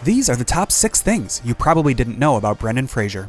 These are the top 6 things you probably didn't know about Brenden Fraser.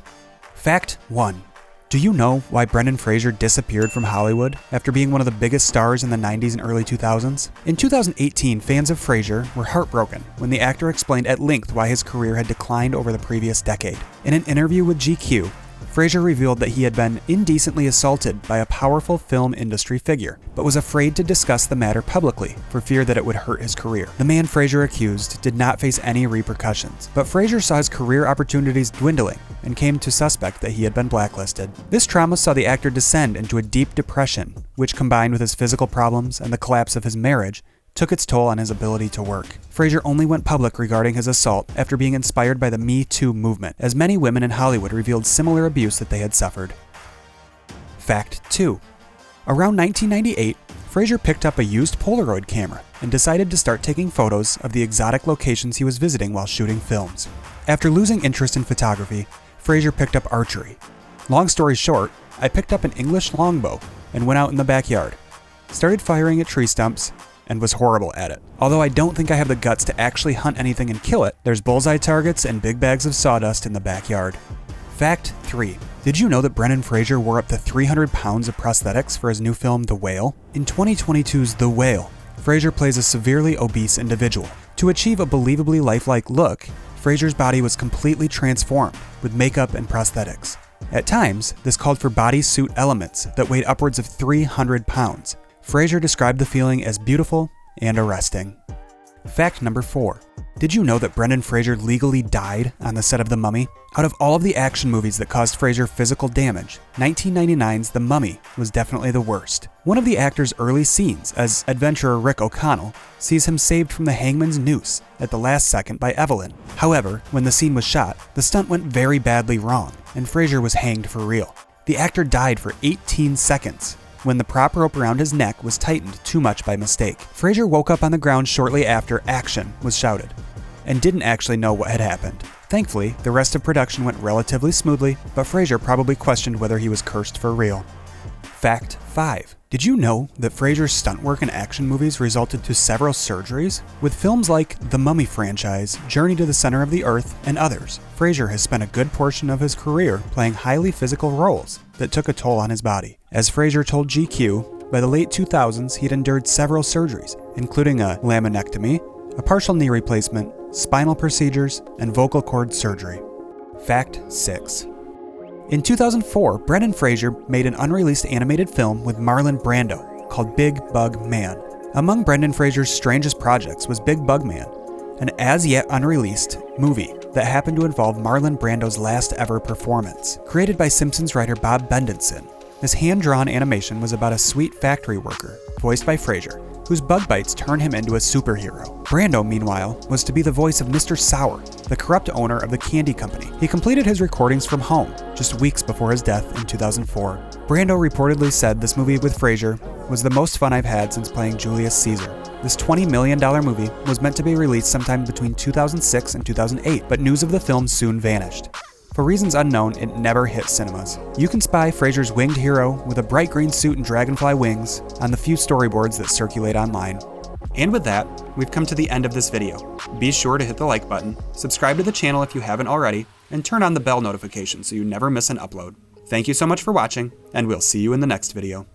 Fact 1. Do you know why Brenden Fraser disappeared from Hollywood after being one of the biggest stars in the 90s and early 2000s? In 2018, fans of Fraser were heartbroken when the actor explained at length why his career had declined over the previous decade. In an interview with GQ, Fraser revealed that he had been indecently assaulted by a powerful film industry figure, but was afraid to discuss the matter publicly for fear that it would hurt his career. The man Fraser accused did not face any repercussions, but Fraser saw his career opportunities dwindling and came to suspect that he had been blacklisted. This trauma saw the actor descend into a deep depression, which combined with his physical problems and the collapse of his marriage, took its toll on his ability to work. Fraser only went public regarding his assault after being inspired by the Me Too movement, as many women in Hollywood revealed similar abuse that they had suffered. Fact 2. Around 1998, Fraser picked up a used Polaroid camera and decided to start taking photos of the exotic locations he was visiting while shooting films. After losing interest in photography, Fraser picked up archery. Long story short, I picked up an English longbow and went out in the backyard, started firing at tree stumps, and was horrible at it. Although I don't think I have the guts to actually hunt anything and kill it, there's bullseye targets and big bags of sawdust in the backyard. Fact 3. Did you know that Brenden Fraser wore up to 300 pounds of prosthetics for his new film, The Whale? In 2022's The Whale, Fraser plays a severely obese individual. To achieve a believably lifelike look, Fraser's body was completely transformed with makeup and prosthetics. At times, this called for bodysuit elements that weighed upwards of 300 pounds. Fraser described the feeling as beautiful and arresting. Fact number 4. Did you know that Brenden Fraser legally died on the set of The Mummy? Out of all of the action movies that caused Fraser physical damage, 1999's The Mummy was definitely the worst. One of the actor's early scenes, as adventurer Rick O'Connell, sees him saved from the hangman's noose at the last second by Evelyn. However, when the scene was shot, the stunt went very badly wrong, and Fraser was hanged for real. The actor died for 18 seconds, when the prop rope around his neck was tightened too much by mistake. Fraser woke up on the ground shortly after action was shouted, and didn't actually know what had happened. Thankfully, the rest of production went relatively smoothly, but Fraser probably questioned whether he was cursed for real. Fact 5. Did you know that Fraser's stunt work in action movies resulted to several surgeries? With films like The Mummy franchise, Journey to the Center of the Earth, and others, Fraser has spent a good portion of his career playing highly physical roles that took a toll on his body. As Fraser told GQ, by the late 2000s he'd endured several surgeries, including a laminectomy, a partial knee replacement, spinal procedures, and vocal cord surgery. Fact 6. In 2004, Brenden Fraser made an unreleased animated film with Marlon Brando called Big Bug Man. Among Brenden Fraser's strangest projects was Big Bug Man, an as-yet unreleased movie that happened to involve Marlon Brando's last ever performance. Created by Simpsons writer Bob Bendenson, this hand-drawn animation was about a sweet factory worker, voiced by Fraser, whose bug bites turn him into a superhero. Brando, meanwhile, was to be the voice of Mr. Sour, the corrupt owner of the candy company. He completed his recordings from home, just weeks before his death in 2004. Brando reportedly said this movie with Fraser was the most fun I've had since playing Julius Caesar. This $20 million movie was meant to be released sometime between 2006 and 2008, but news of the film soon vanished. For reasons unknown, it never hit cinemas. You can spy Fraser's winged hero with a bright green suit and dragonfly wings on the few storyboards that circulate online. And with that, we've come to the end of this video. Be sure to hit the like button, subscribe to the channel if you haven't already, and turn on the bell notification so you never miss an upload. Thank you so much for watching, and we'll see you in the next video.